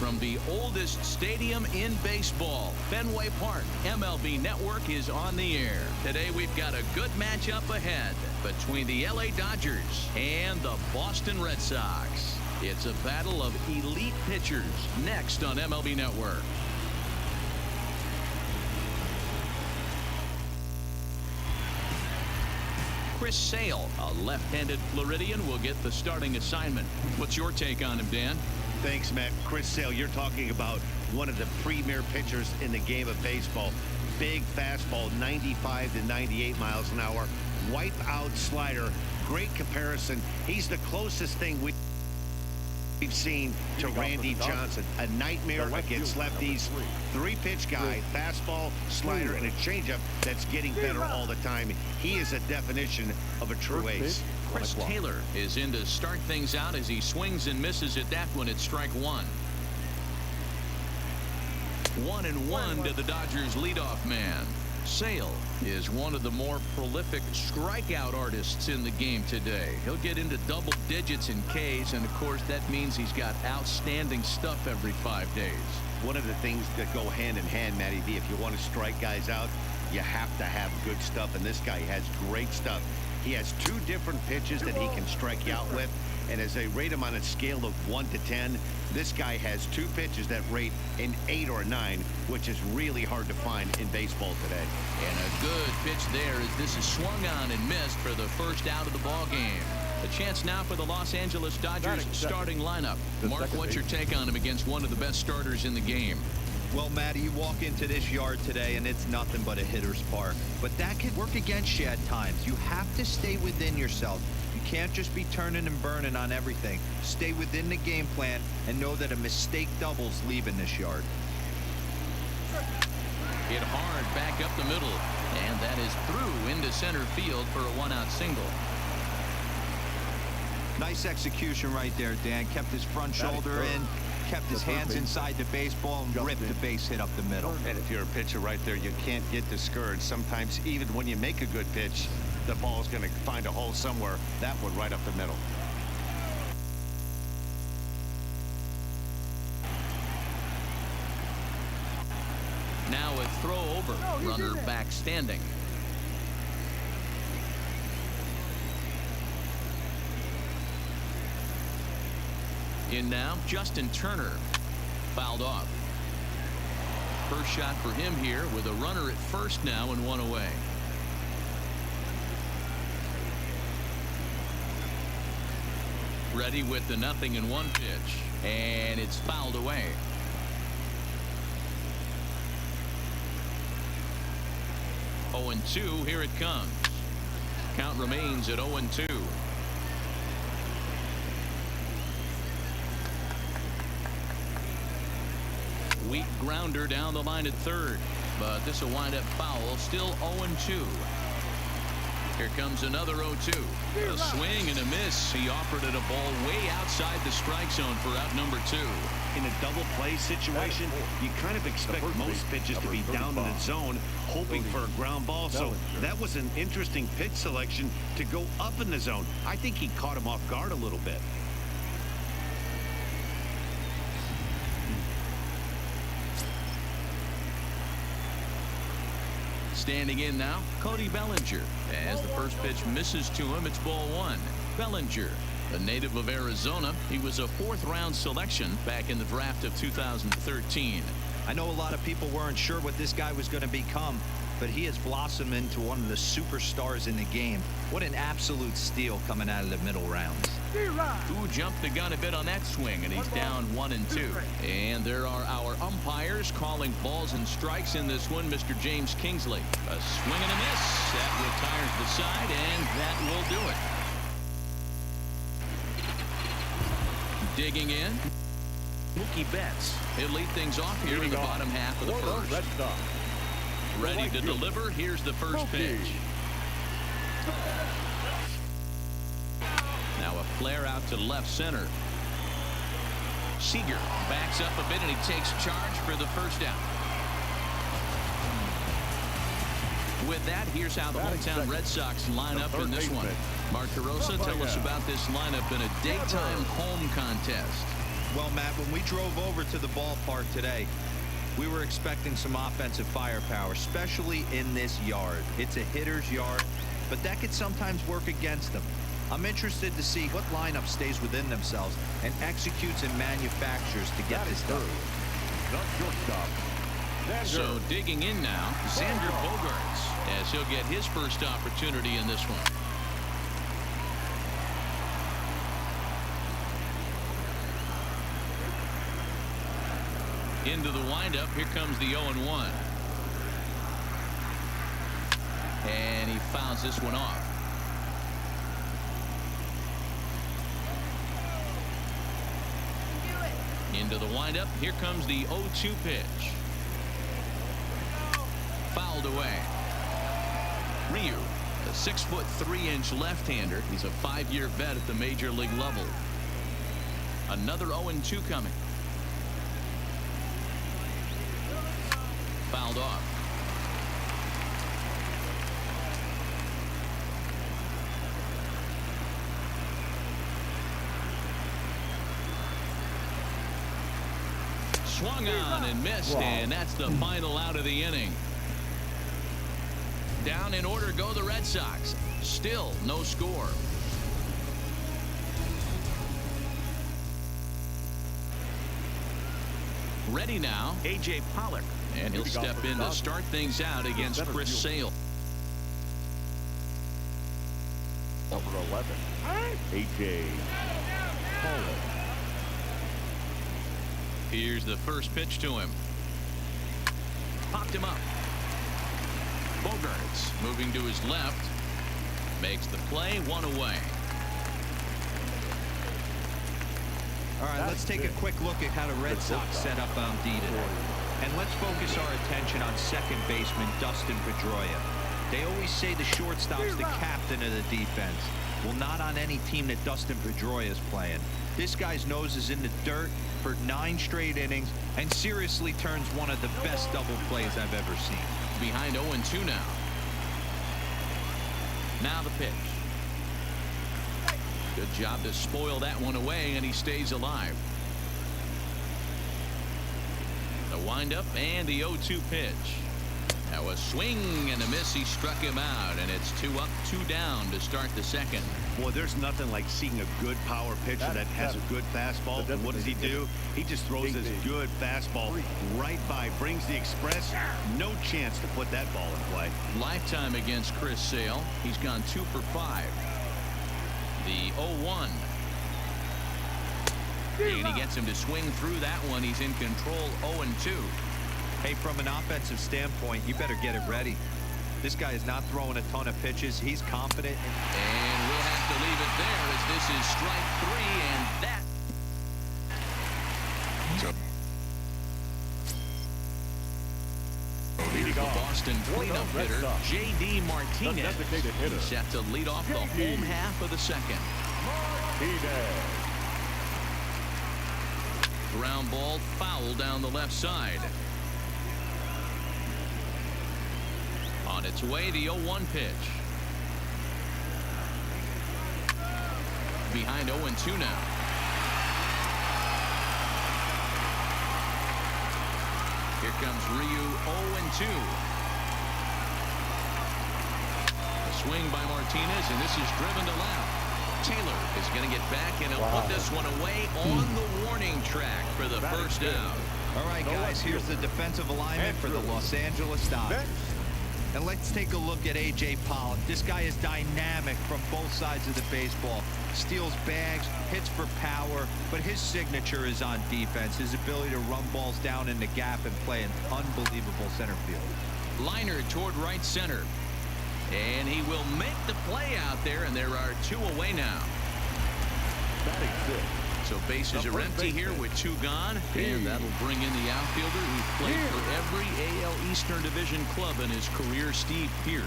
from the oldest stadium in baseball, Fenway Park. MLB Network is on the air. Today we've got a good matchup ahead between the LA Dodgers and the Boston Red Sox. It's a battle of elite pitchers next on MLB Network. Chris Sale, a left-handed Floridian, will get the starting assignment. What's your take on him, Dan? Thanks, Matt. Chris Sale, you're talking about one of the premier pitchers in the game of baseball. Big fastball, 95 to 98 miles an hour. Wipe out slider. Great comparison. He's the closest thing we've seen to Randy Johnson. A nightmare against lefties. Three-pitch guy, fastball, slider, and a changeup that's getting better all the time. He is a definition of a true ace. Chris Taylor is in to start things out as he swings and misses at that one at strike one. 1-1 to the Dodgers leadoff man. Sale is one of the more prolific strikeout artists in the game today. He'll get into double digits in Ks, and of course that means he's got outstanding stuff every 5 days. One of the things that go hand in hand, Matty V, if you want to strike guys out, you have to have good stuff, and this guy has great stuff. He has two different pitches that he can strike you out with, and as they rate him on a scale of 1 to 10, this guy has two pitches that rate an 8 or a 9, which is really hard to find in baseball today. And a good pitch there as this is swung on and missed for the first out of the ball game. A chance now for the Los Angeles Dodgers starting lineup. Mark, what's your take on him against one of the best starters in the game? Well, Matty, you walk into this yard today and it's nothing but a hitter's park. But that could work against you at times. You have to stay within yourself. You can't just be turning and burning on everything. Stay within the game plan and know that a mistake doubles leaving this yard. Hit hard back up the middle, and that is through into center field for a one-out single. Nice execution right there, Dan. Kept his front shoulder in, kept his hands inside the baseball, and ripped the base hit up the middle. And if you're a pitcher right there, you can't get discouraged. Sometimes even when you make a good pitch, the ball's going to find a hole somewhere. That one right up the middle. Now a throw over, runner back standing. In now, Justin Turner, fouled off. First shot for him here with a runner at first now and one away. Ready with the 0-1 pitch, and it's fouled away. Oh, 0-2, here it comes. Count remains at 0-2. Weak grounder down the line at third, but this will wind up foul. Still 0-2. Here comes another 0-2. A swing and a miss. He offered it a ball way outside the strike zone for out number 2. In a double play situation, you kind of expect most pitches to be down in the zone, hoping for a ground ball. So that was an interesting pitch selection to go up in the zone. I think he caught him off guard a little bit. Standing in now, Cody Bellinger. As the first pitch misses to him, it's ball 1. Bellinger, a native of Arizona. He was a 4th-round selection back in the draft of 2013. I know a lot of people weren't sure what this guy was going to become, but he has blossomed into one of the superstars in the game. What an absolute steal coming out of the middle rounds. Who jumped the gun a bit on that swing, and he's down 1-2. And there are our umpires calling balls and strikes in this one. Mr. James Kingsley. A swing and a miss. That retires the side, and that will do it. Digging in, Mookie Betts. He'll lead things off here in the bottom half of the first. Ready to deliver. Here's the first pitch. Now a flare out to left center. Seager backs up a bit and he takes charge for the first out. With that, here's how the hometown Red Sox line up in this one. Mark Carosa, tell us about this lineup in a daytime home contest. Well, Matt, when we drove over to the ballpark today, we were expecting some offensive firepower, especially in this yard. It's a hitter's yard, but that could sometimes work against them. I'm interested to see what lineup stays within themselves and executes and manufactures to get this done. The shortstop. So digging in now, Xander Bogaerts, as he'll get his first opportunity in this one. Into the windup. Here comes the 0-1. And he fouls this one off. Into the windup. Here comes the 0-2 pitch. Fouled away. Ryu, a 6'3" left-hander. He's a 5-year vet at the major league level. Another 0-2 coming. Fouled off. Swung on and missed, and that's the final out of the inning. Down in order go the Red Sox. Still no score. Ready now, A.J. Pollock. And he'll step in to start things out against Chris Sale. Number 11, A.J. Pollock. Here's the first pitch to him. Popped him up. Bogaerts moving to his left. Makes the play, 1 away. All right, let's take a quick look at how the Red Sox set up on D today. And let's focus our attention on second baseman Dustin Pedroia. They always say the shortstop's the captain of the defense. Well, not on any team that Dustin Pedroia is playing. This guy's nose is in the dirt for 9 straight innings and seriously turns one of the best double plays I've ever seen. Behind 0-2 now. Now the pitch. Good job to spoil that one away, and he stays alive. The windup and the 0-2 pitch. Now a swing and a miss. He struck him out, and it's 2 up, 2 down to start the second. Boy, there's nothing like seeing a good power pitcher that has a good fastball. And what does he do? He just throws his good fastball right by, brings the express. No chance to put that ball in play. Lifetime against Chris Sale. He's gone 2 for 5. The 0-1. And he gets him to swing through that one. He's in control, 0-2. Hey, from an offensive standpoint, you better get it ready. This guy is not throwing a ton of pitches. He's confident. And we'll have to leave it there as this is strike 3, and that. The Boston cleanup hitter, J.D. Martinez, is set to lead off the home half of the second. Ground ball foul down the left side. On its way, the 0-1 pitch. Behind 0-2 now. Here comes Ryu, 0-2. A swing by Martinez, and this is driven to left. Taylor is going to get back, and he'll put this one away on the warning track for the first out. All right, guys, here's the defensive alignment for the Los Angeles Dodgers. And let's take a look at A.J. Pollock. This guy is dynamic from both sides of the baseball. Steals bags, hits for power, but his signature is on defense. His ability to run balls down in the gap and play an unbelievable center field. Liner toward right center. And he will make the play out there, and there are 2 away now. So bases are empty here with 2 gone, and that'll bring in the outfielder who played for every AL Eastern Division club in his career, Steve Pearce.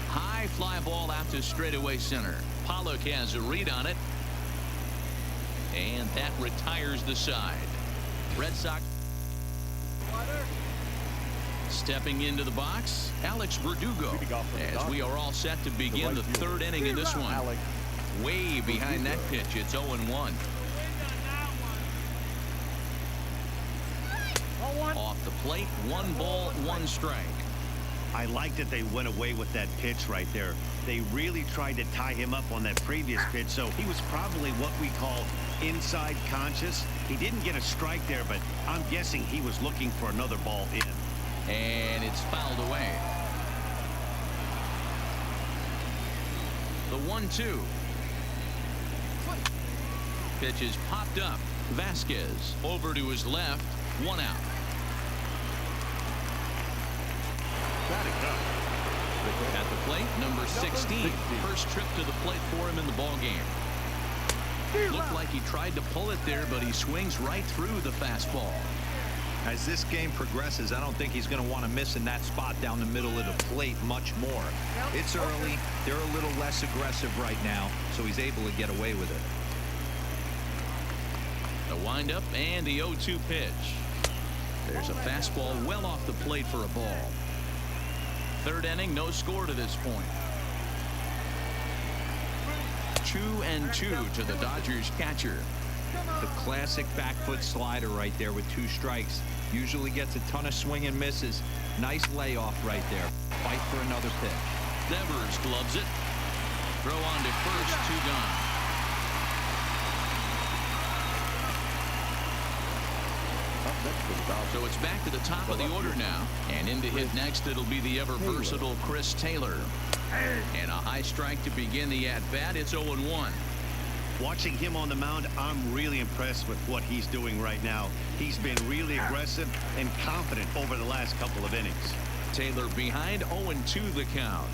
High fly ball out to straightaway center. Pollock has a read on it, and that retires the side. Red Sox stepping into the box, Alex Verdugo, as we are all set to begin the 3rd inning in this one. Way behind that pitch, it's 0-1. Off the plate, 1 ball, 1 strike. I like that they went away with that pitch right there. They really tried to tie him up on that previous pitch, so he was probably what we call inside conscious. He didn't get a strike there, but I'm guessing he was looking for another ball in. And it's fouled away. The 1-2. Pitch is popped up. Vasquez over to his left. 1 out. At the plate, number 16. First trip to the plate for him in the ball game. Looked like he tried to pull it there, but he swings right through the fastball. As this game progresses, I don't think he's going to want to miss in that spot down the middle of the plate much more. It's early. They're a little less aggressive right now, so he's able to get away with it. The windup and the 0-2 pitch. There's a fastball well off the plate for a ball. Third inning, no score to this point. 2-2 to the Dodgers catcher. The classic back foot slider right there with 2 strikes. Usually gets a ton of swing and misses. Nice layoff right there. Fight for another pitch. Devers gloves it. Throw on to first, 2 gone. So it's back to the top of the order now. And in to hit next, it'll be the ever-versatile Chris Taylor. And a high strike to begin the at-bat. It's 0-1. Watching him on the mound, I'm really impressed with what he's doing right now. He's been really aggressive and confident over the last couple of innings. Taylor behind, 0-2 the count.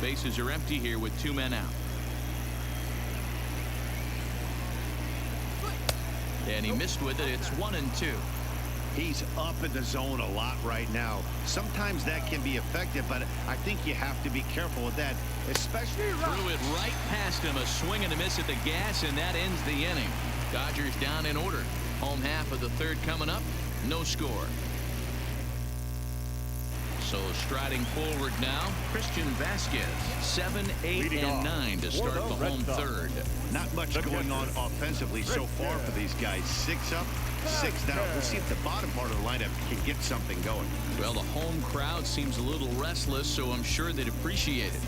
Bases are empty here with 2 men out. And he missed with it. It's 1-2. He's up in the zone a lot right now. Sometimes that can be effective, but I think you have to be careful with that, especially. Threw it right past him. A swing and a miss at the gas, and that ends the inning. Dodgers down in order. Home half of the third coming up. No score. So striding forward now, Christian Vasquez. 7, 8, and 9 to start the home third. Not much going on offensively so far for these guys. 6 up, 6 down. We'll see if the bottom part of the lineup can get something going. Well, the home crowd seems a little restless, so I'm sure they'd appreciate it.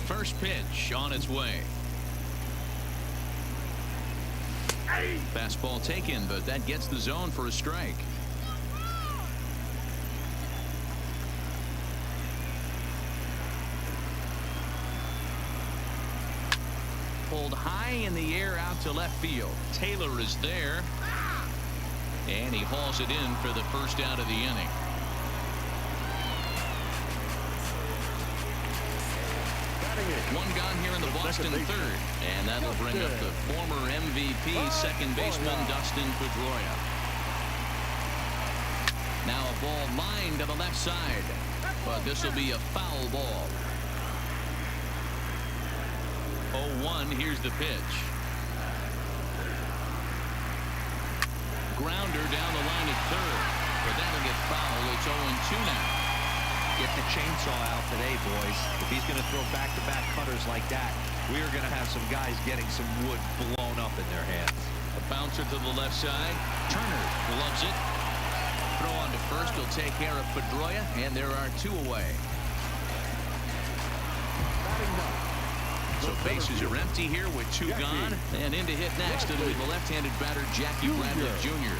First pitch on its way. Fastball taken, but that gets the zone for a strike. Pulled high in the air out to left field. Taylor is there. And he hauls it in for the first out of the inning. One gone here in the Boston third. And that'll bring up the former MVP second baseman Dustin Pedroia. Now a ball lined to the left side. But this will be a foul ball. 0-1. Here's the pitch. Grounder down the line at third. But that'll get foul. It's 0-2 now. Get the chainsaw out today, boys. If he's going to throw back-to-back cutters like that, we are going to have some guys getting some wood blown up in their hands. A bouncer to the left side. Turner loves it. Throw on to first. He'll take care of Pedroia, and there are 2 away. So bases are empty here with 2 gone. And in to hit next, it'll be the left-handed batter Jackie Bradley Jr.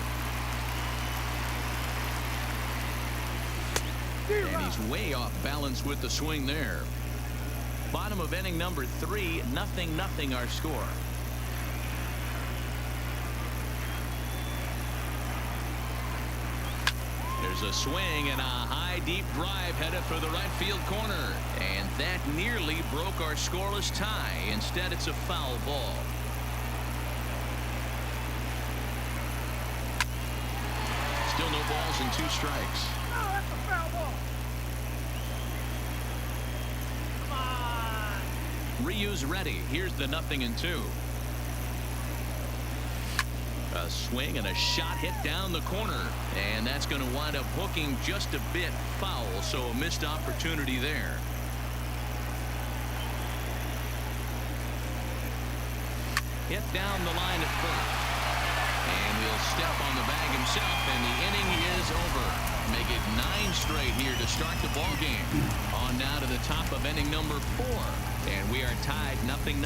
And he's way off balance with the swing there. Bottom of inning number 3, 0-0 our score. There's a swing and a high deep drive headed for the right field corner. And that nearly broke our scoreless tie. Instead, it's a foul ball. Still no balls and 2 strikes. Ryu's ready. Here's the 0-2. A swing and a shot hit down the corner. And that's going to wind up hooking just a bit foul. So a missed opportunity there. hit down the line at first. And he'll step on the bag himself, and the inning is over. Make it 9 straight here to start the ball game. On now to the top of inning number 4. And we are tied 0-0.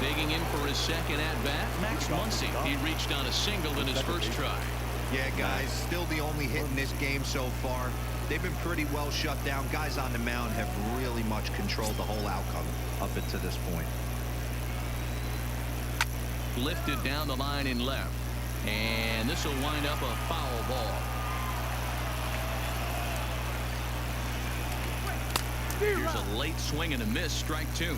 Digging in for his second at-bat, Max Muncy. He reached on a single in his first try. Yeah, guys, still the only hit in this game so far. They've been pretty well shut down. Guys on the mound have really much controlled the whole outcome up until this point. Lifted down the line in left. And this will wind up a foul ball. Here's a late swing and a miss, strike 2.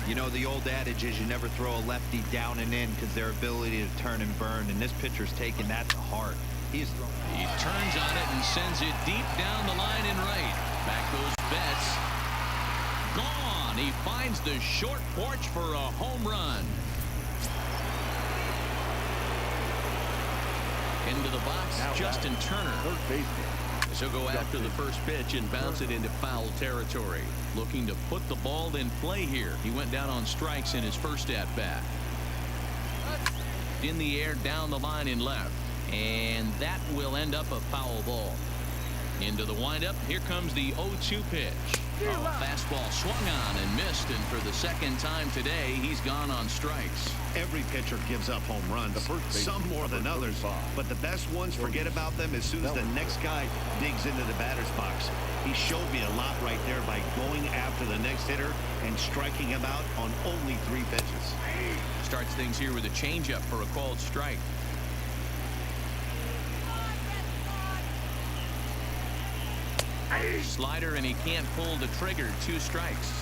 You know, the old adage is you never throw a lefty down and in because their ability to turn and burn, and this pitcher's taking that to heart. He turns on it and sends it deep down the line in right. Back goes Betts. Gone. He finds the short porch for a home run. Into the box, now Justin Turner. Third baseman. So go after the first pitch and bounce it into foul territory. Looking to put the ball in play here. He went down on strikes in his first at-bat. In the air down the line in left. And that will end up a foul ball. Into the windup. Here comes the 0-2 pitch. Fastball swung on and missed, and for the second time today, he's gone on strikes. Every pitcher gives up home runs, some more than others, but the best ones forget about them as soon as the next guy digs into the batter's box. He showed me a lot right there by going after the next hitter and striking him out on only 3 pitches. Starts things here with a changeup for a called strike. Slider, and he can't pull the trigger. 2 strikes.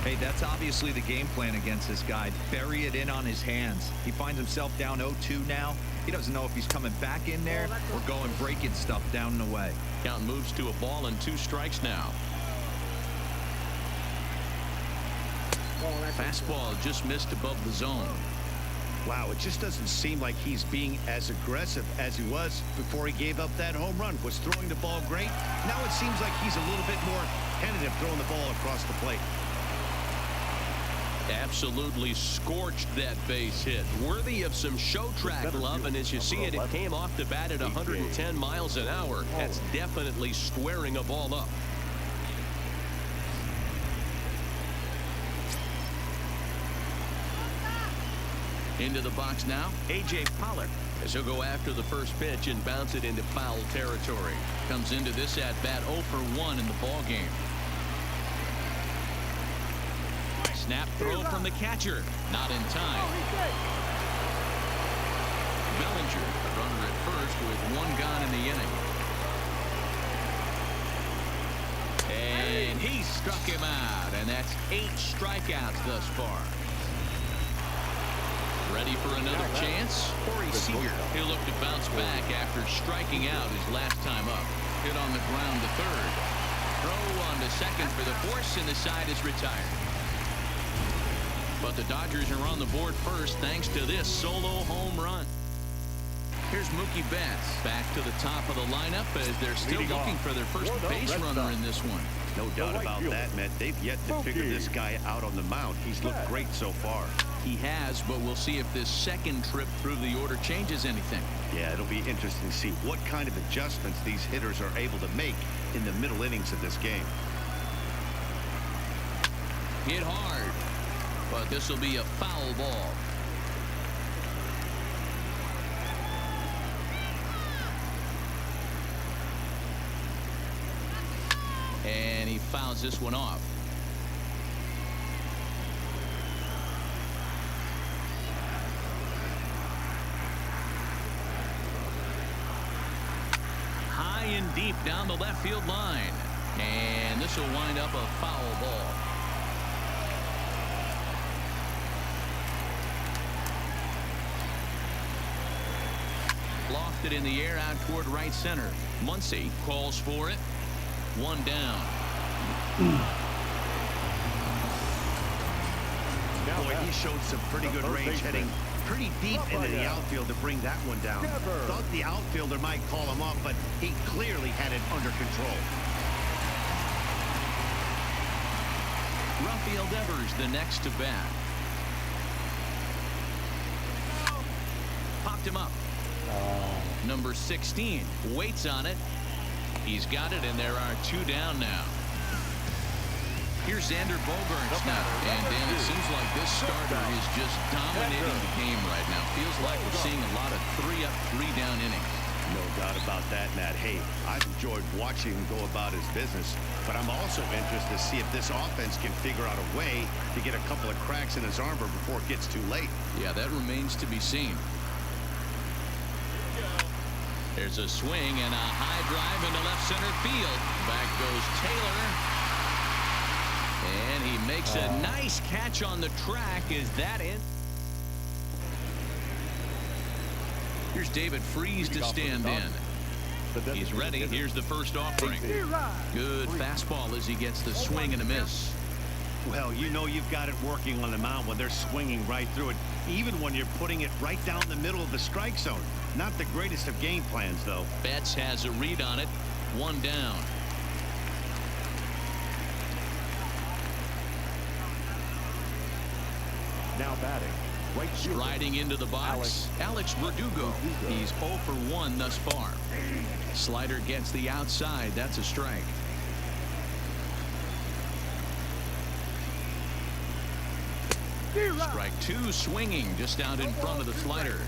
Hey, that's obviously the game plan against this guy. Bury it in on his hands. He finds himself down 0-2 now. He doesn't know if he's coming back in there or going breaking stuff down and away. Count moves to a ball and 2 strikes now. Fastball just missed above the zone. Wow, it just doesn't seem like he's being as aggressive as he was before he gave up that home run. Was throwing the ball great. Now it seems like he's a little bit more tentative throwing the ball across the plate. Absolutely scorched that base hit. Worthy of some show track love, and as you see it, it came off the bat at 110 miles an hour. That's definitely squaring a ball up. Into the box now, A.J. Pollock, as he'll go after the first pitch and bounce it into foul territory. Comes into this at-bat 0 for 1 in the ball game. Snap throw from the catcher. Not in time. Bellinger, the runner at first with 1 gone in the inning. And he struck him out, and that's 8 strikeouts thus far. Ready for another chance? Corey Seager. He'll look to bounce back after striking out his last time up. Hit on the ground to third. Throw on to second for the force, and the side is retired. But the Dodgers are on the board first thanks to this solo home run. Here's Mookie Betts back to the top of the lineup as they're still looking for their first base runner in this one. No doubt about that, Matt. They've yet to figure this guy out on the mound. He's looked great so far. He has, but we'll see if this second trip through the order changes anything. Yeah, it'll be interesting to see what kind of adjustments these hitters are able to make in the middle innings of this game. Hit hard, but this will be a foul ball. And he fouls this one off. High and deep down the left field line. And this will wind up a foul ball. Lofted in the air out toward right center. Muncy calls for it. 1 down. Boy, he showed some pretty good range, heading pretty deep into the outfield to bring that one down. Thought the outfielder might call him off, but he clearly had it under control. Rafael Devers the next to bat. Popped him up. Number 16 waits on it. He's got it, and there are 2 down now. Here's Xander Bogaerts now. And Dan, it seems like this starter is just dominating the game right now. Feels like we're seeing a lot of 3-up, 3-down innings. No doubt about that, Matt. Hey, I've enjoyed watching him go about his business, but I'm also interested to see if this offense can figure out a way to get a couple of cracks in his armor before it gets too late. Yeah, that remains to be seen. There's a swing and a high drive into left center field. Back goes Taylor. And he makes a nice catch on the track. Is that in? Here's David Freese to stand in. He's ready. Here's the first offering. Good fastball as he gets the swing and a miss. Well, you know you've got it working on the mound when they're swinging right through it, even when you're putting it right down the middle of the strike zone. Not the greatest of game plans, though. Betts has a read on it. 1 down. Now batting. Right fielder. Striding into the box, Alex Verdugo. He's 0 for 1 thus far. Slider gets the outside. That's a strike. Strike 2 swinging just out in front of the slider.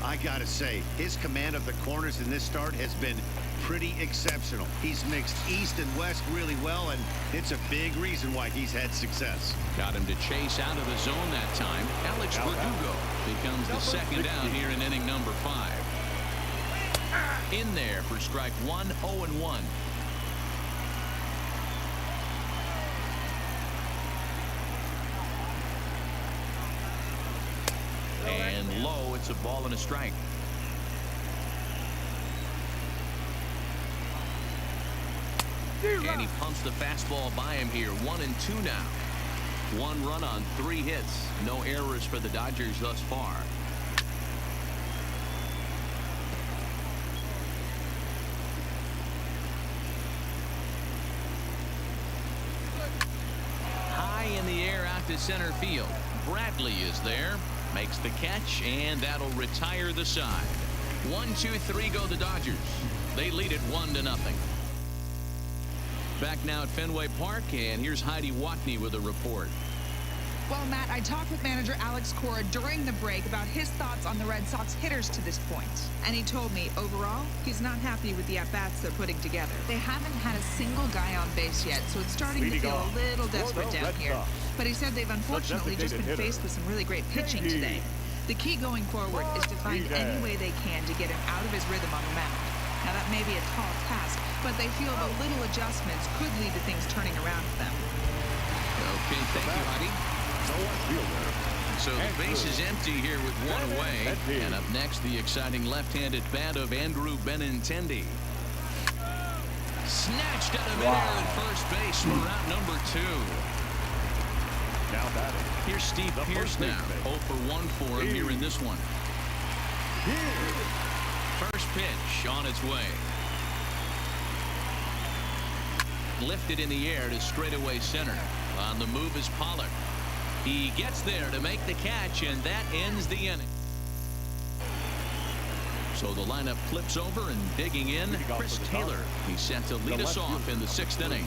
I gotta say, his command of the corners in this start has been pretty exceptional. He's mixed east and west really well, and it's a big reason why he's had success. Got him to chase out of the zone that time. Alex Verdugo becomes the second down here in inning number 5. In there for strike 1, 0-1. And low, it's a ball and a strike. And he pumps the fastball by him here. 1-2 now. 1 run on 3 hits. No errors for the Dodgers thus far. High in the air out to center field. Bradley is there. Makes the catch, and that'll retire the side. 1-2-3 go the Dodgers. They lead it 1-0. Back now at Fenway Park, and here's Heidi Watney with a report. Well, Matt, I talked with manager Alex Cora during the break about his thoughts on the Red Sox hitters to this point. And he told me, overall, he's not happy with the at-bats they're putting together. They haven't had a single guy on base yet, so it's starting to feel a little desperate down here. But he said they've unfortunately just been faced with some really great pitching today. The key going forward is to find any way they can to get him out of his rhythm on the mound. Now, that may be a tall task, but they feel the little adjustments could lead to things turning around for them. Okay, thank you, Heidi. So the base is empty here with 1 away. And up next, the exciting left-handed bat of Andrew Benintendi. Snatched out of midair at first base for out number 2. Now batting. Here's Steve Pearce now. 0 for 1 for him here in this one. First pitch on its way. Lifted in the air to straightaway center. On the move is Pollard. He gets there to make the catch, and that ends the inning. So the lineup flips over, and digging in, Chris Taylor. He's set to lead us off in the 6th inning.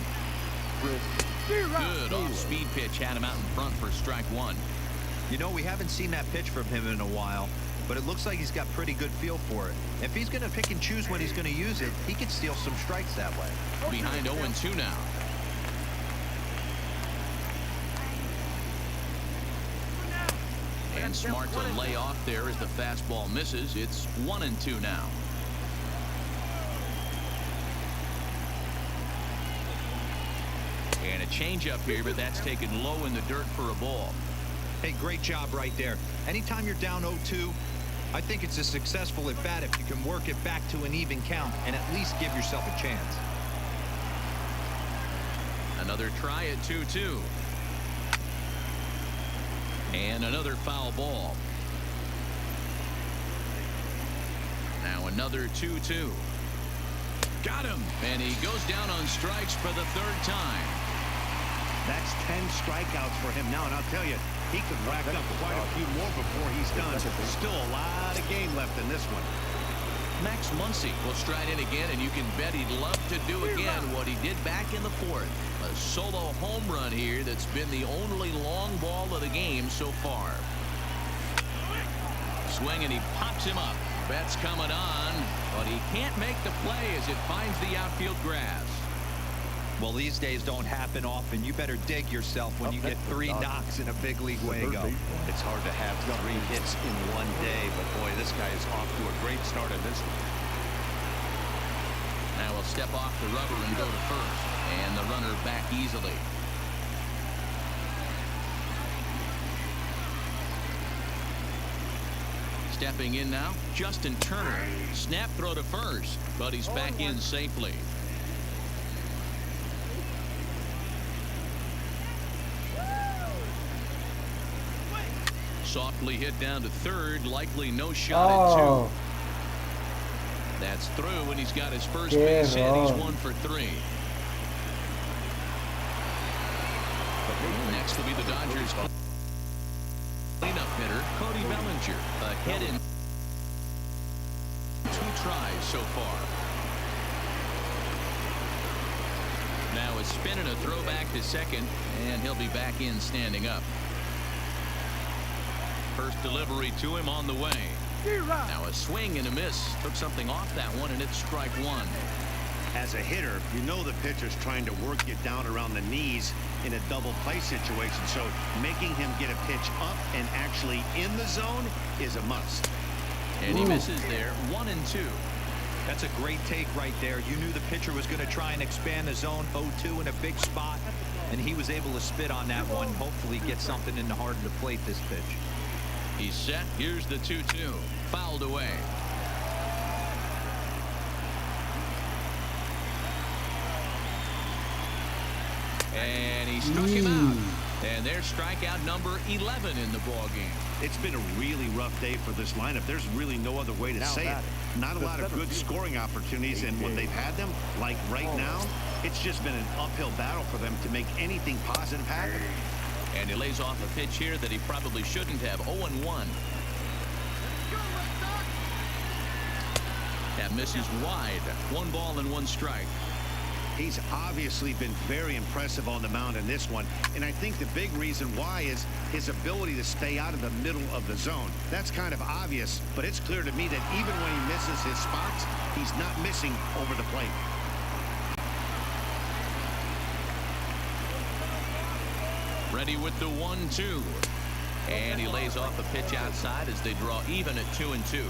Good off-speed pitch had him out in front for strike 1. You know, we haven't seen that pitch from him in a while, but it looks like he's got pretty good feel for it. If he's going to pick and choose when he's going to use it, he could steal some strikes that way. Behind 0-2 now. And smart to lay off there as the fastball misses. It's 1-2 now. And a changeup here, but that's taken low in the dirt for a ball. Hey, great job right there. Anytime you're down 0-2, I think it's a successful at bat if you can work it back to an even count and at least give yourself a chance. Another try at 2-2. And another foul ball. Now another 2-2. Got him. And he goes down on strikes for the 3rd time. That's 10 strikeouts for him now, and I'll tell you, he could rack up quite a few more before he's done. Still a lot of game left in this one. Max Muncy will stride in again, and you can bet he'd love to do again what he did back in the fourth. A solo home run here that's been the only long ball of the game so far. Swing, and he pops him up. Bet's coming on, but he can't make the play as it finds the outfield grass. Well, these days don't happen often. You better dig yourself when you get 3 knocks in a big league way to go. It's hard to have 3 hits in one day, but boy, this guy is off to a great start in this one. Now he'll step off the rubber and go to first, and the runner back easily. Stepping in now, Justin Turner. Snap throw to first, but he's back in safely. Softly hit down to third, likely no shot at 2. That's through, and he's got his first base hit. He's 1 for 3. Next will be the Dodgers cleanup hitter, Cody Bellinger. A hit in 2 tries so far. Now a spin and a throw back to second, and he'll be back in standing up. First delivery to him on the way. Now a swing and a miss. Took something off that one, and it's strike 1. As a hitter, you know the pitcher's trying to work you down around the knees in a double play situation, so making him get a pitch up and actually in the zone is a must. And he misses there. 1 and 2. That's a great take right there. You knew the pitcher was going to try and expand the zone 0-2 in a big spot, and he was able to spit on that one. Hopefully get something in the heart of the plate this pitch. He's set. Here's the 2-2. Fouled away. And he struck him out. And there's strikeout number 11 in the ball game. It's been a really rough day for this lineup. There's really no other way to say it. Not a lot of good scoring opportunities, and when they've had them, like right now, it's just been an uphill battle for them to make anything positive happen. And he lays off a pitch here that he probably shouldn't have. 0-1. That misses wide. 1 ball and 1 strike. He's obviously been very impressive on the mound in this one, and I think the big reason why is his ability to stay out of the middle of the zone. That's kind of obvious, but it's clear to me that even when he misses his spots, he's not missing over the plate. Ready with the 1-2. And he lays off a pitch outside as they draw even at 2-2.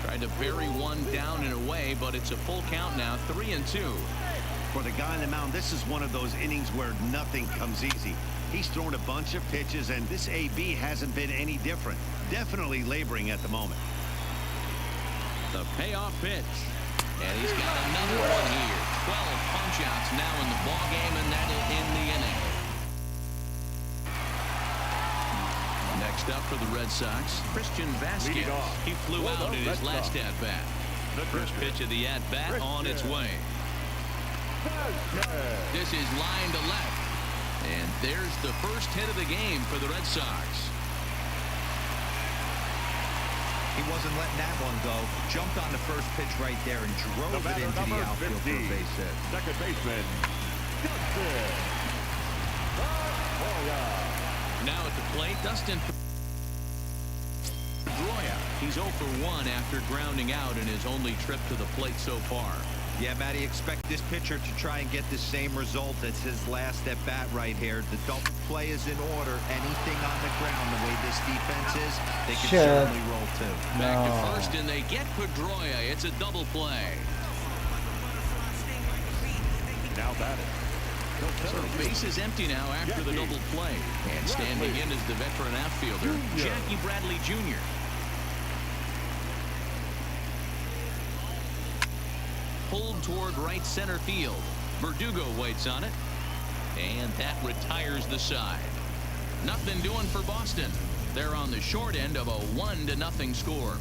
Tried to bury one down and away, but it's a full count now. 3-2. For the guy on the mound, this is one of those innings where nothing comes easy. He's thrown a bunch of pitches, and this AB hasn't been any different. Definitely laboring at the moment. The payoff pitch. And he's got another one here. 12 punch-outs now in the ball game, and that'll end the inning. Next up for the Red Sox, Christian Vasquez. He flew out in his last at-bat. First pitch of the at-bat on its way. This is line to left. And there's the first hit of the game for the Red Sox. He wasn't letting that one go. Jumped on the first pitch right there and drove it into the outfield for a base hit. Second baseman, Dustin. Now at the plate, Dustin Pedroia. He's 0 for 1 after grounding out in his only trip to the plate so far. Yeah, Matty, expect this pitcher to try and get the same result as his last at bat right here. The double play is in order. Anything on the ground, the way this defense is, they can certainly roll too. Back to first, and they get Pedroia. It's a double play. Now batting. So the base is empty now after the double play. And standing in is the veteran outfielder, Jackie Bradley Jr. Pulled toward right center field. Verdugo waits on it. And that retires the side. Nothing doing for Boston. They're on the short end of a 1-0 score.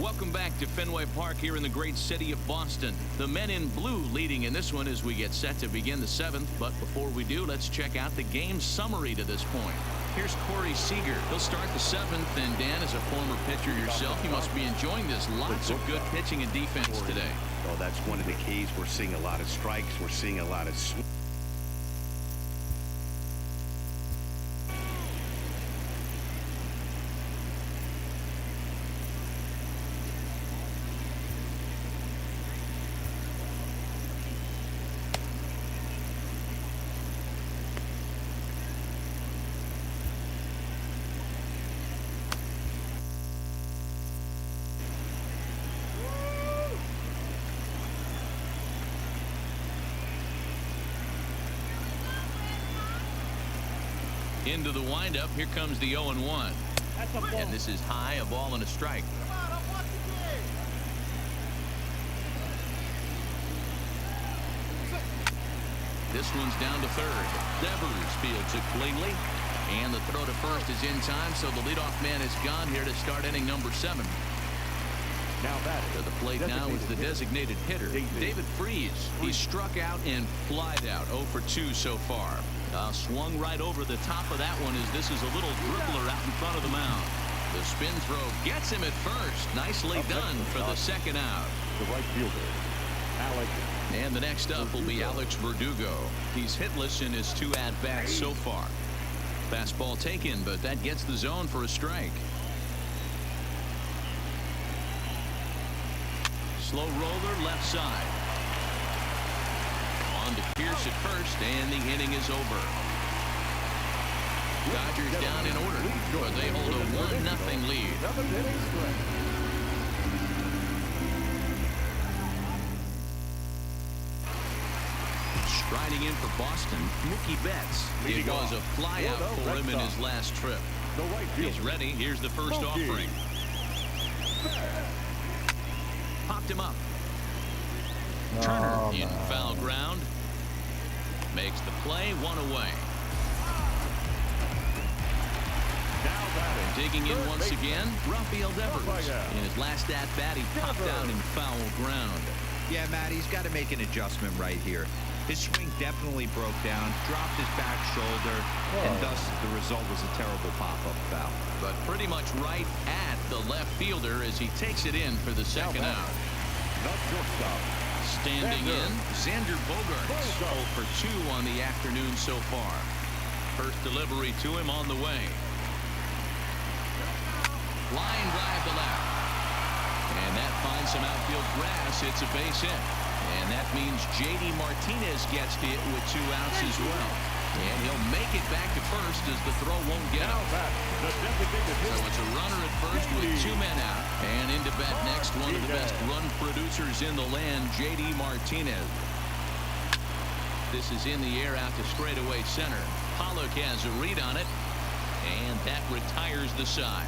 Welcome back to Fenway Park here in the great city of Boston. The men in blue leading in this one as we get set to begin the 7th. But before we do, let's check out the game summary to this point. Here's Corey Seager. He'll start the 7th. And Dan, as a former pitcher yourself, you must be enjoying this. Lots of good pitching and defense today. Oh, that's one of the keys. We're seeing a lot of strikes. We're seeing a lot of swings. Into the windup. Here comes the 0-1. And this is high, a ball and a strike. This one's down to third. Devers fields it cleanly. And the throw to first is in time, so the leadoff man is gone here to start inning number 7. Now to the plate now is the designated hitter, David Freese. He struck out and flied out. 0 for 2 so far. Swung right over the top of that one as this is a little dribbler out in front of the mound. The spin throw gets him at first. Nicely done for the second out. The right fielder, Alex. And the next up will be Alex Verdugo. He's hitless in his 2 at-bats so far. Fastball taken, but that gets the zone for a strike. Slow roller left side. On to Pierce at first, and the inning is over. Dodgers down in order, but they hold a 1-0 lead. Striding in for Boston, Mookie Betts. It was a flyout for him in his last trip. He's ready. Here's the first offering. Popped him up. Turner in foul ground. Makes the play, 1 away. Digging in once again, Rafael Devers. In his last at-bat, he popped out in foul ground. Yeah, Matt, he's got to make an adjustment right here. His swing definitely broke down, dropped his back shoulder, and thus the result was a terrible pop-up foul. But pretty much right at the left fielder as he takes it in for the second out. Standing in, Xander Bogaerts. 0 for 2 on the afternoon so far. First delivery to him on the way. Line drive to left. And that finds some outfield grass. It's a base hit. And that means J.D. Martinez gets to it with 2 outs as well. And he'll make it back to first as the throw won't get him. So it's a runner at first with 2 men out. And into bat next, one of the best run producers in the land, J.D. Martinez. This is in the air out to straightaway center. Pollock has a read on it. And that retires the side.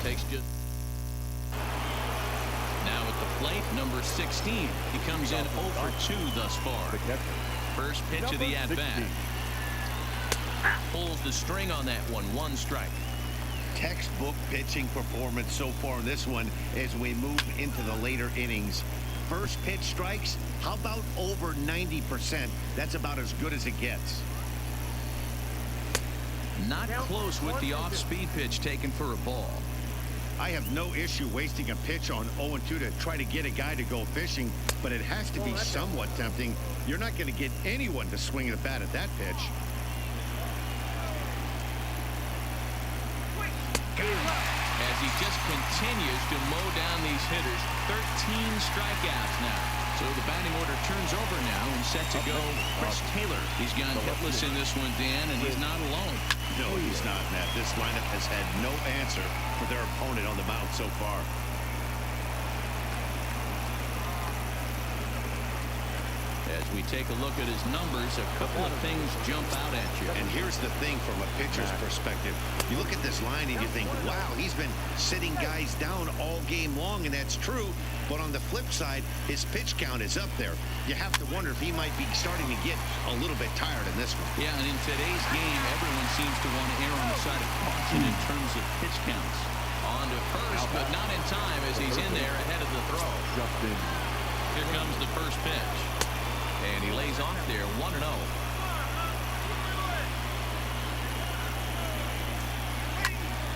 Takes just... Now at the plate, number 16. He comes in 0 for 2 thus far. First pitch of the at-bat. Pulls the string on that one. 1 strike. Textbook pitching performance so far in this one as we move into the later innings. First pitch strikes, how about over 90%? That's about as good as it gets. Not close with the off-speed pitch taken for a ball. I have no issue wasting a pitch on 0-2 to try to get a guy to go fishing, but it has to be somewhat tempting. You're not going to get anyone to swing the bat at that pitch. As he just continues to mow down these hitters. 13 strikeouts now. So the batting order turns over now and set to go Chris Taylor. He's gone hitless in this one, Dan, and he's not alone. No, he's not, Matt. This lineup has had no answer for their opponent on the mound so far. As we take a look at his numbers, a couple of things jump out at you. And here's the thing from a pitcher's perspective. You look at this line and you think, wow, he's been sitting guys down all game long, and that's true. But on the flip side, his pitch count is up there. You have to wonder if he might be starting to get a little bit tired in this one. Yeah, and in today's game, everyone seems to want to err on the side of caution in terms of pitch counts. On to to first, but not in time as he's in there ahead of the throw. Here comes the first pitch. And he lays off there 1-0.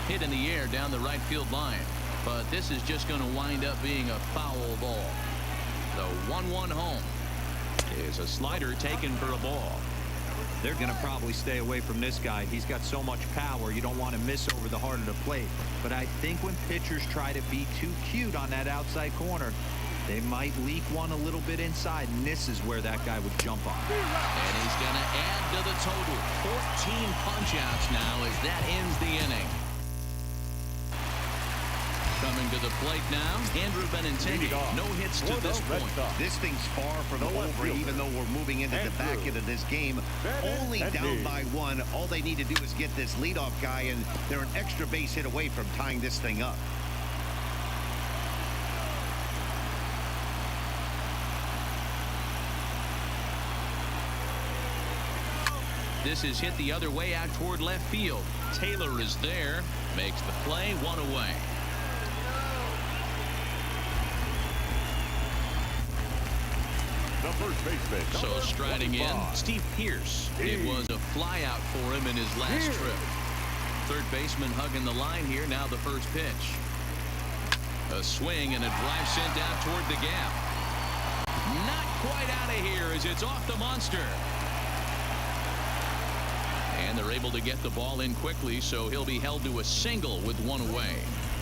Hit in the air down the right field line. But this is just going to wind up being a foul ball. The 1-1 home is a slider taken for a ball. They're going to probably stay away from this guy. He's got so much power. You don't want to miss over the heart of the plate. But I think when pitchers try to be too cute on that outside corner, they might leak one a little bit inside, and this is where that guy would jump on. And he's going to add to the total. 14 punch-outs now as that ends the inning. Coming to the plate now, Andrew Benintendi. No hits to this point. This thing's far from over, even though we're moving into the back end of this game. Only down by 1. All they need to do is get this leadoff guy, and they're an extra base hit away from tying this thing up. This is hit the other way out toward left field. Taylor is there, makes the play, 1 away. The first baseman. So striding in, Steve Pearce. It was a fly out for him in his last trip. Third baseman hugging the line here. Now the first pitch. A swing and a drive sent out toward the gap. Not quite out of here as it's off the monster. And they're able to get the ball in quickly, so he'll be held to a single with 1 away.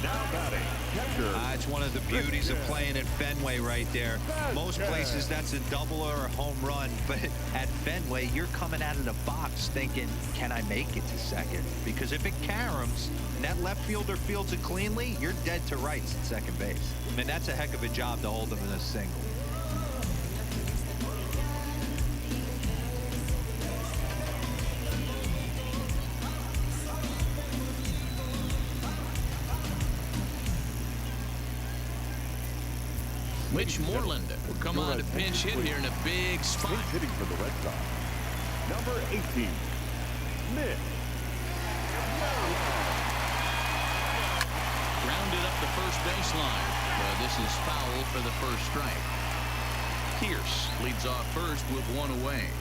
Now batting, catcher. It's one of the beauties of playing at Fenway right there. Most places that's a double or a home run, but at Fenway you're coming out of the box thinking, can I make it to second? Because if it caroms and that left fielder fields it cleanly, you're dead to rights at second base. I mean, that's a heck of a job to hold them in a single. Mitch Moreland will come on to pinch hit here in a big spot. Hitting for the Red Sox. Number 18, Mitch. Grounded up the first baseline. But this is foul for the first strike. Pearce leads off first with 1 away.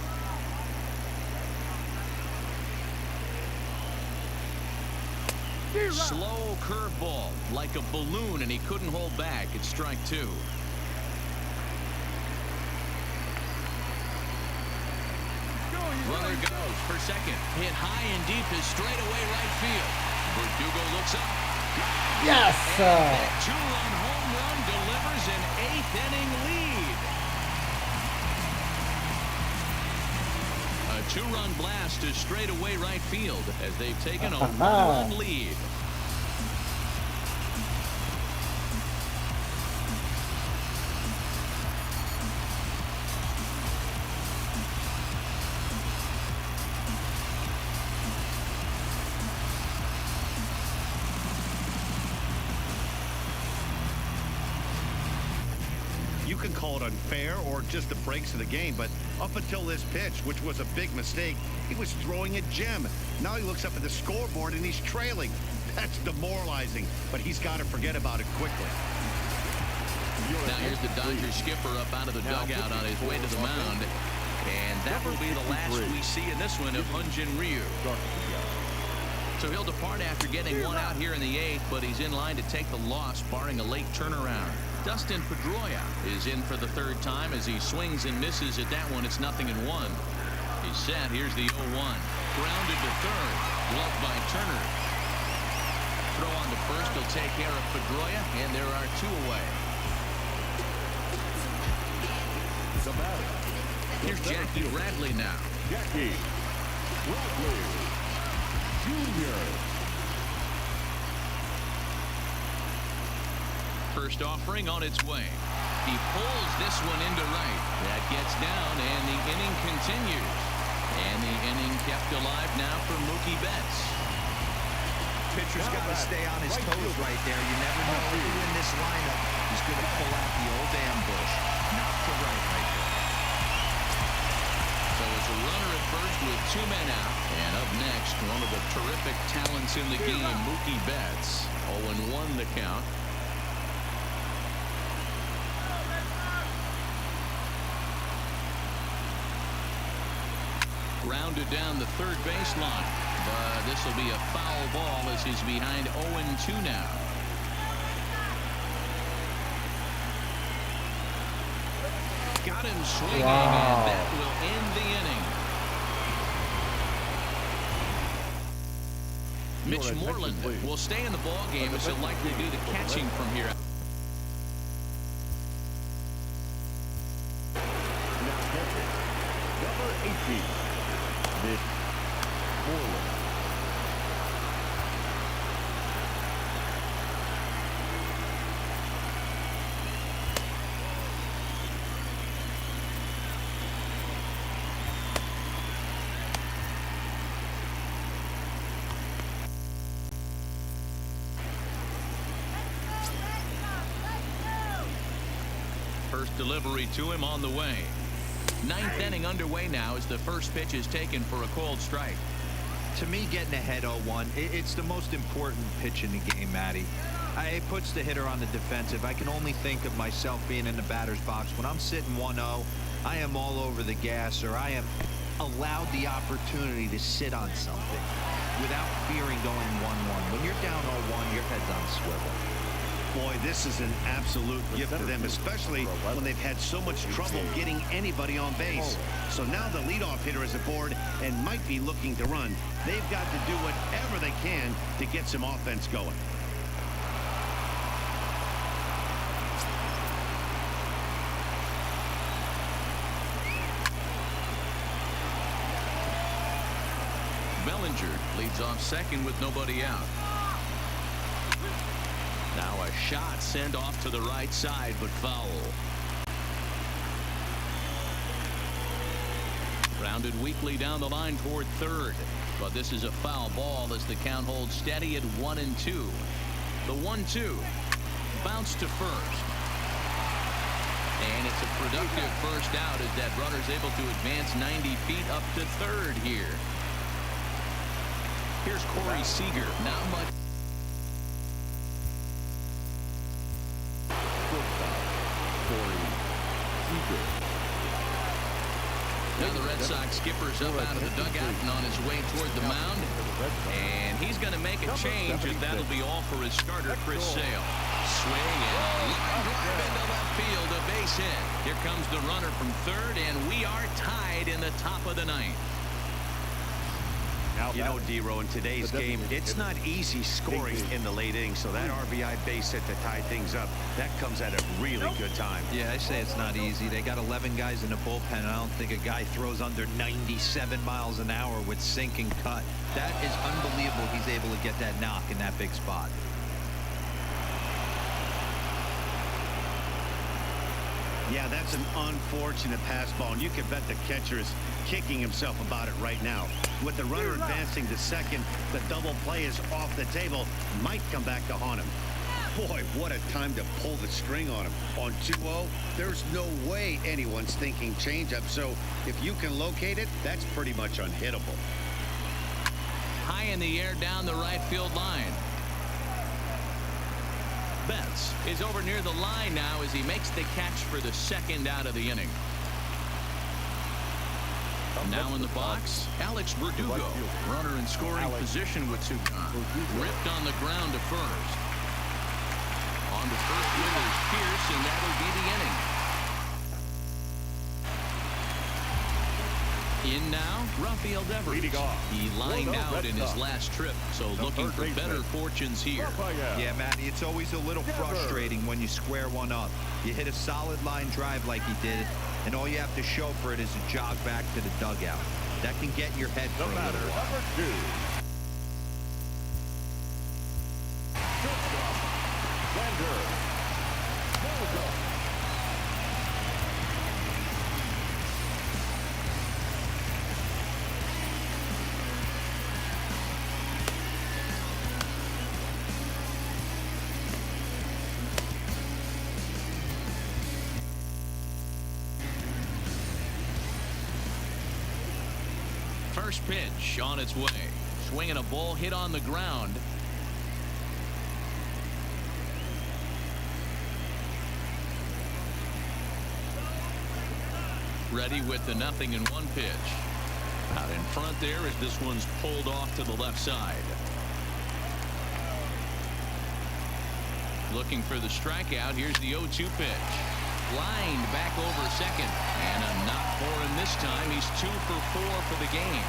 Slow curveball like a balloon, and he couldn't hold back. It's strike 2. Runner goes for second. Hit high and deep to straightaway right field. Verdugo looks up. Yes! That 2-run home run delivers an 8th inning lead. A 2-run blast to straightaway right field as they've taken a 1-run lead. You can call it unfair or just the breaks of the game, but up until this pitch, which was a big mistake, he was throwing a gem. Now he looks up at the scoreboard and he's trailing. That's demoralizing, but he's got to forget about it quickly. Now here's the Dodgers skipper up out of the dugout on his way to the mound, and that will be the last we see in this one of Hyun-Jin Ryu. So he'll depart after getting 1 out here in the 8th, but he's in line to take the loss, barring a late turnaround. Dustin Pedroia is in for the 3rd time as he swings and misses at that one. It's 0-1. He's set. Here's the 0-1. Grounded to third. Gloved by Turner. Throw on to first. He'll take care of Pedroia, and there are 2 away. Here's Jackie Bradley now. Jackie Bradley Jr. First offering on its way. He pulls this one into right. That gets down, and the inning continues. And the inning kept alive now for Mookie Betts. Pitcher's got to stay on his toes right there. You never know who in this lineup is going to pull out the old ambush. Not to right there. So it's a runner at first with 2 men out. And up next, one of the terrific talents in the game, Mookie Betts. 0-1 the count. Rounded down the third baseline, but this will be a foul ball as he's behind 0-2 now. Got him swinging, and that will end the inning. Mitch Moreland will stay in the ball game as he'll likely do the catching from here. Now catching, number 18, Mitch Moreland. First delivery to him on the way. Ninth inning underway now as the first pitch is taken for a called strike. To me, getting ahead 0-1, it's the most important pitch in the game, Matty. It puts the hitter on the defensive. I can only think of myself being in the batter's box. When I'm sitting 1-0, I am all over the gas, or I am allowed the opportunity to sit on something without fearing going 1-1. When you're down 0-1, your head's on swivel. Boy, this is an absolute gift to them, especially when they've had so much trouble getting anybody on base. So now the leadoff hitter is aboard and might be looking to run. They've got to do whatever they can to get some offense going. Bellinger leads off second with nobody out. Now a shot sent off to the right side, but foul. Grounded weakly down the line toward third, but this is a foul ball as the count holds steady at 1-2. The 1-2 bounced to first, and it's a productive first out as that runner's able to advance 90 feet up to third here. Here's Corey Seager. Not much. Now the Red Sox skipper's up out of the dugout and on his way toward the mound. And he's going to make a change, and that'll be all for his starter, Chris Sale. Swing and line drive into left field, a base hit. Here comes the runner from third, and we are tied in the top of the ninth. You know, D-Row, in today's game, it's not easy scoring in the late innings, so that RBI base hit to tie things up, that comes at a really good time. Yeah, I say it's not easy. They got 11 guys in the bullpen, and I don't think a guy throws under 97 miles an hour with sink and cut. That is unbelievable he's able to get that knock in that big spot. Yeah, that's an unfortunate pass ball, and you can bet the catcher is kicking himself about it right now. With the runner advancing to second, the double play is off the table. Might come back to haunt him. Boy, what a time to pull the string on him. On 2-0, there's no way anyone's thinking changeup, so if you can locate it, that's pretty much unhittable. High in the air down the right field line. Betts is over near the line now as he makes the catch for the second out of the inning. Now in the box, Alex Verdugo, runner in scoring position with two gone. Ripped on the ground to first. On to first with is Pierce, and that'll be the inning. In now, Rafael Devers. He lined out in his last trip, so looking for better fortunes here. Yeah, Matty, it's always a little frustrating when you square one up. You hit a solid line drive like he did, and all you have to show for it is a jog back to the dugout. That can get in your head for a little while. First pitch on its way. Swinging a ball hit on the ground. Ready with the 0-1 pitch. Out in front there as this one's pulled off to the left side. Looking for the strikeout. Here's the 0-2 pitch. Lined back over second. And a knock for him this time. He's 2 for 4 for the game.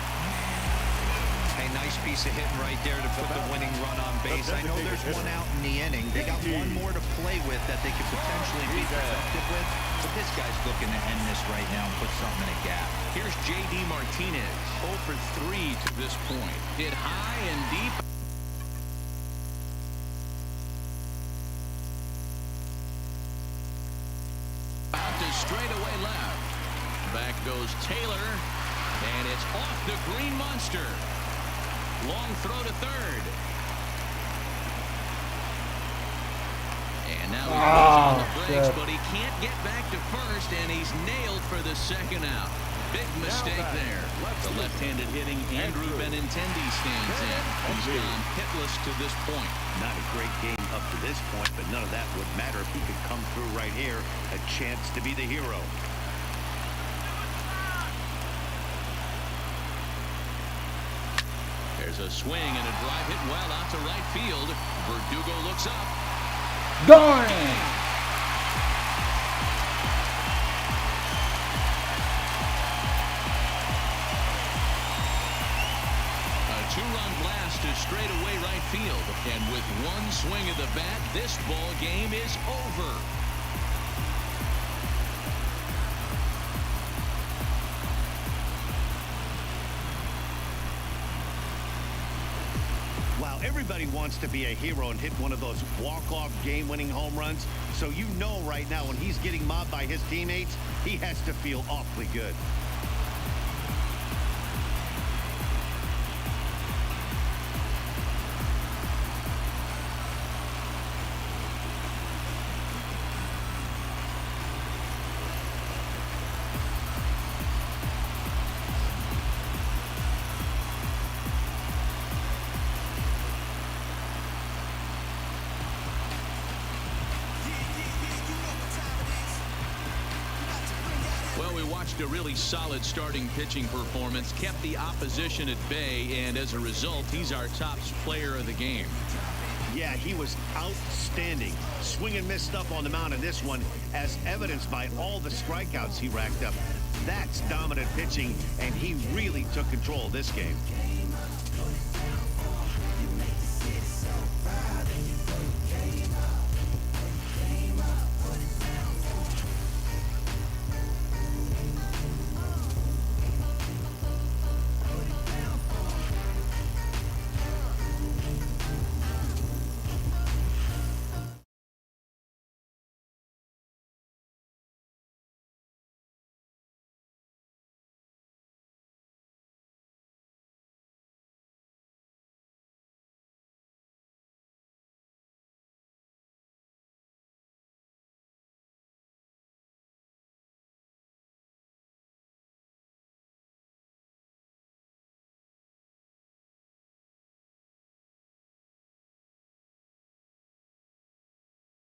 A nice piece of hitting right there to put the winning run on base. I know there's one out in the inning. They got one more to play with that they could potentially be productive with. But this guy's looking to end this right now and put something in a gap. Here's J.D. Martinez. 0 for 3 to this point. Hit high and deep. Out to straightaway left. Back goes Taylor. And it's off the green monster. Long throw to third. And now he's on the brakes, but he can't get back to first, and he's nailed for the second out. Big mistake there. The left-handed hitting Andrew Benintendi stands in. He's gone hitless to this point. Not a great game up to this point, but none of that would matter if he could come through right here. A chance to be the hero. There's a swing and a drive hit well out to right field. Verdugo looks up. Gone! A two-run blast to straightaway right field. And with one swing of the bat, this ball game is over. Everybody wants to be a hero and hit one of those walk-off game-winning home runs. So you know right now when he's getting mobbed by his teammates, he has to feel awfully good. A really solid starting pitching performance, kept the opposition at bay, and as a result, he's our top player of the game. Yeah, he was outstanding. Swing and miss stuff on the mound in this one, as evidenced by all the strikeouts he racked up. That's dominant pitching, and he really took control of this game.